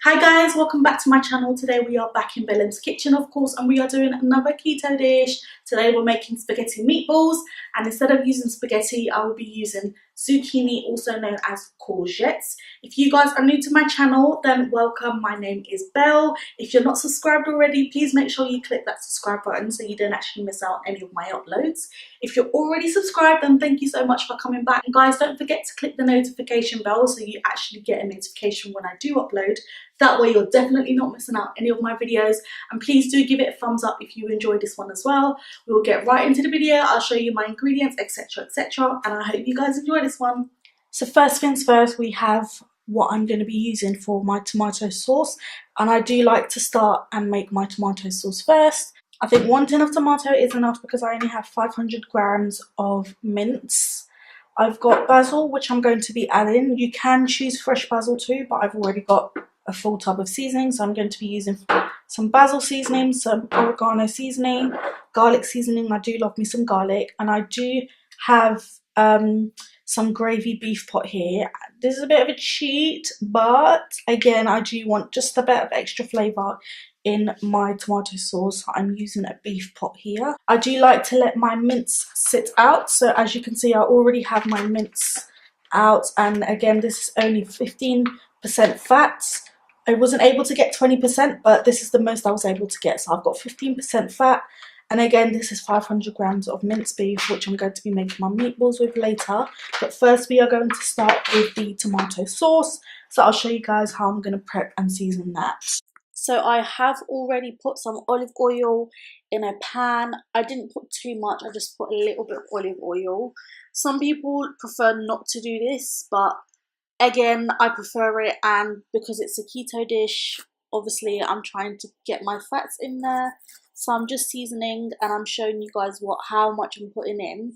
Hi guys, welcome back to my channel. Today we are back in Bellems Kitchen, of course, and we are doing another keto dish. Today we're making spaghetti meatballs, and instead of using spaghetti, I will be using zucchini, also known as courgettes. If you guys are new to my channel, then welcome. My name is Belle. If you're not subscribed already, please make sure you click that subscribe button so you don't actually miss out on any of my uploads. If you're already subscribed, then thank you so much for coming back. And guys, don't forget to click the notification bell so you actually get a notification when I do upload. That way you're definitely not missing out any of my videos, and please do give it a thumbs up if you enjoyed this one as well. We will get right into the video. I'll show you my ingredients, etc, and I hope you guys enjoy this one. So first things first, we have what I'm going to be using for my tomato sauce, and I do like to start and make my tomato sauce first. I think 1 tin of tomato is enough because I only have 500 grams of mince. I've got basil, which I'm going to be adding. You can choose fresh basil too, but I've already got a full tub of seasoning, so I'm going to be using some basil seasoning, some oregano seasoning, garlic seasoning. I do love me some garlic, and I do have some gravy beef pot here. This is a bit of a cheat, but again, I do want just a bit of extra flavour in my tomato sauce. I'm using a beef pot here. I do like to let my mince sit out, so as you can see, I already have my mince out, and again, this is only 15% fat. I wasn't able to get 20%, but this is the most I was able to get, so I've got 15% fat. And again, this is 500 grams of minced beef, which I'm going to be making my meatballs with later. But first, we are going to start with the tomato sauce. So I'll show you guys how I'm going to prep and season that. So I have already put some olive oil in a pan. I didn't put too much, I just put a little bit of olive oil. Some people prefer not to do this, but again, I prefer it, and because it's a keto dish, obviously I'm trying to get my fats in there. So I'm just seasoning, and I'm showing you guys how much I'm putting in.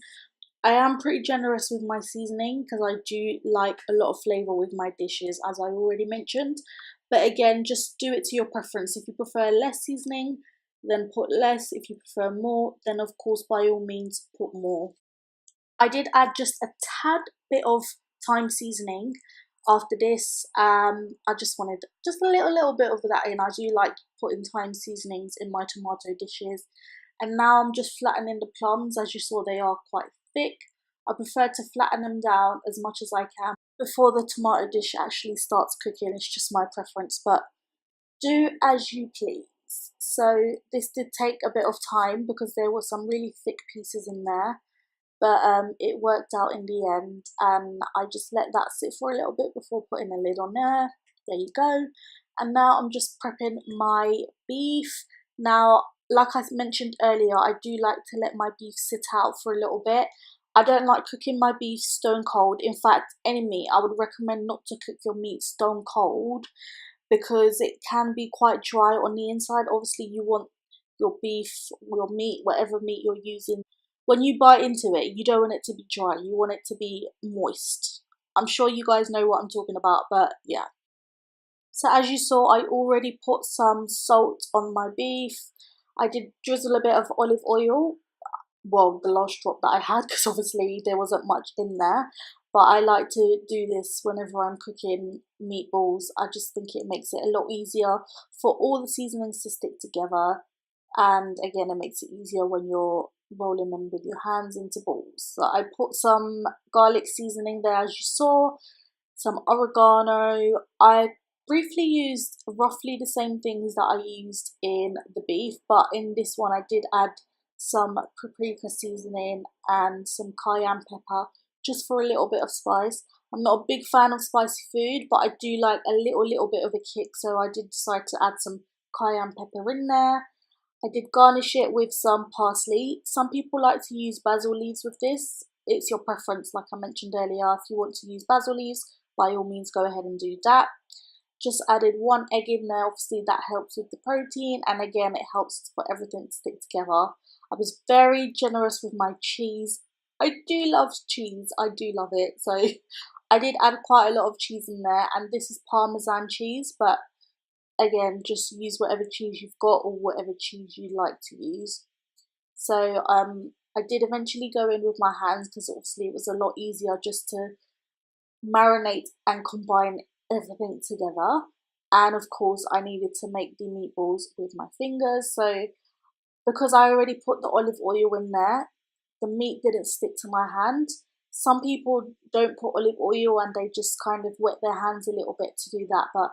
I am pretty generous with my seasoning because I do like a lot of flavour with my dishes, as I already mentioned. But again, just do it to your preference. If you prefer less seasoning, then put less. If you prefer more, then of course by all means put more. I did add just a tad bit of thyme seasoning after this. I just wanted just a little bit of that in. I do like putting thyme seasonings in my tomato dishes. And now I'm just flattening the plums. As you saw, they are quite thick. I prefer to flatten them down as much as I can before the tomato dish actually starts cooking. It's just my preference, but do as you please. So this did take a bit of time because there were some really thick pieces in there. But it worked out in the end, and I just let that sit for a little bit before putting a lid on there. There you go. And now I'm just prepping my beef. Now, like I mentioned earlier, I do like to let my beef sit out for a little bit. I don't like cooking my beef stone cold. In fact, any meat, I would recommend not to cook your meat stone cold because it can be quite dry on the inside. Obviously, you want your beef, your meat, whatever meat you're using, when you bite into it, you don't want it to be dry. You want it to be moist. I'm sure you guys know what I'm talking about, but yeah. So as you saw, I already put some salt on my beef. I did drizzle a bit of olive oil. Well, the last drop that I had, because obviously there wasn't much in there. But I like to do this whenever I'm cooking meatballs. I just think it makes it a lot easier for all the seasonings to stick together. And again, it makes it easier when you're rolling them with your hands into balls. So I put some garlic seasoning there, as you saw, some oregano. I briefly used roughly the same things that I used in the beef, but in this one I did add some paprika seasoning and some cayenne pepper just for a little bit of spice. I'm not a big fan of spicy food, but I do like a little bit of a kick, so I did decide to add some cayenne pepper in there. I did garnish it with some parsley. Some people like to use basil leaves with this. It's your preference, like I mentioned earlier. If you want to use basil leaves, by all means go ahead and do that. Just added 1 egg in there. Obviously that helps with the protein, and again it helps for everything to stick together. I was very generous with my cheese. I do love cheese. I do love it. So I did add quite a lot of cheese in there, and this is Parmesan cheese, but again, just use whatever cheese you've got or whatever cheese you like to use. So I did eventually go in with my hands because obviously it was a lot easier just to marinate and combine everything together. and of course I needed to make the meatballs with my fingers. So because I already put the olive oil in there, the meat didn't stick to my hand. Some people don't put olive oil and they just kind of wet their hands a little bit to do that, but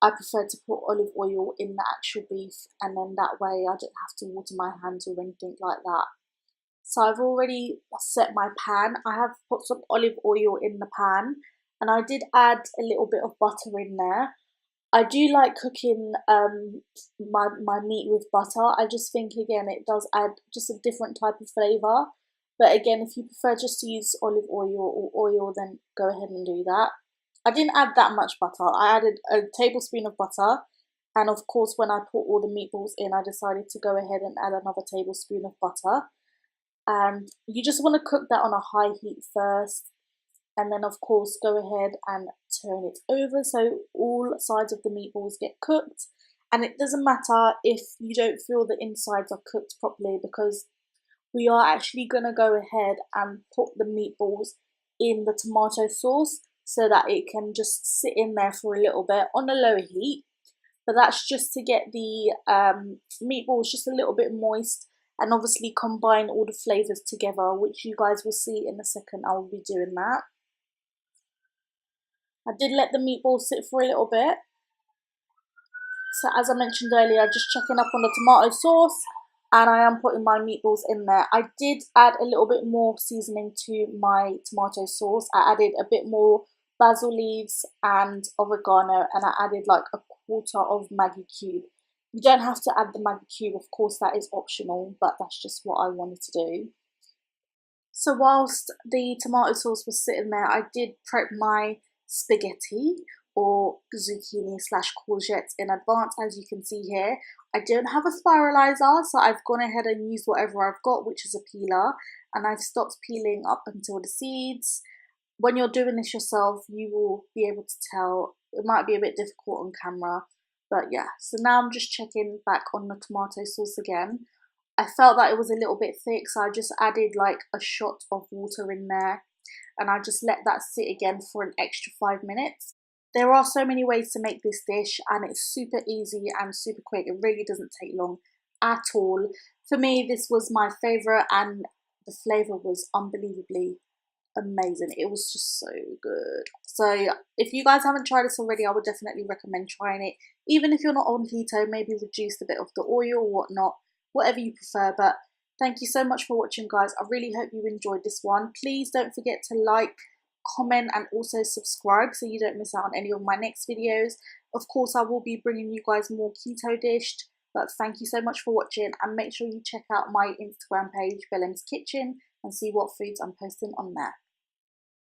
I prefer to put olive oil in the actual beef, and then that way I don't have to water my hands or anything like that. So I've already set my pan. I have put some olive oil in the pan, and I did add a little bit of butter in there. I do like cooking my meat with butter. I just think, again, it does add just a different type of flavour. But again, if you prefer just to use olive oil or oil, then go ahead and do that. I didn't add that much butter. I added a tablespoon of butter. And of course, when I put all the meatballs in, I decided to go ahead and add another tablespoon of butter. And you just want to cook that on a high heat first, and then of course go ahead and turn it over so all sides of the meatballs get cooked. And it doesn't matter if you don't feel the insides are cooked properly, because we are actually going to go ahead and put the meatballs in the tomato sauce so that it can just sit in there for a little bit on a lower heat. But that's just to get the meatballs just a little bit moist, and obviously combine all the flavours together, which you guys will see in a second. I will be doing that. I did let the meatballs sit for a little bit. So as I mentioned earlier, just checking up on the tomato sauce, and I am putting my meatballs in there. I did add a little bit more seasoning to my tomato sauce. I added a bit more basil leaves and oregano, and I added like a quarter of Maggi cube. You don't have to add the Maggi cube, of course, that is optional, but that's just what I wanted to do. So whilst the tomato sauce was sitting there, I did prep my spaghetti or zucchini slash courgette in advance, as you can see here. I don't have a spiralizer, so I've gone ahead and used whatever I've got, which is a peeler, and I've stopped peeling up until the seeds. When you're doing this yourself, you will be able to tell. It might be a bit difficult on camera, but yeah. So now I'm just checking back on the tomato sauce again. I felt that it was a little bit thick, so I just added like a shot of water in there, and I just let that sit again for an extra 5 minutes. There are so many ways to make this dish, and it's super easy and super quick. It really doesn't take long at all. For me, this was my favourite, and the flavour was unbelievably amazing. It was just so good. So if you guys haven't tried this already, I would definitely recommend trying it. Even if you're not on keto, maybe reduce a bit of the oil or whatnot, whatever you prefer. But thank you so much for watching, guys. I really hope you enjoyed this one. Please don't forget to like, comment, and also subscribe so you don't miss out on any of my next videos. Of course, I will be bringing you guys more keto dished. But thank you so much for watching, and make sure you check out my Instagram page, Bellems Kitchen, and see what foods I'm posting on there.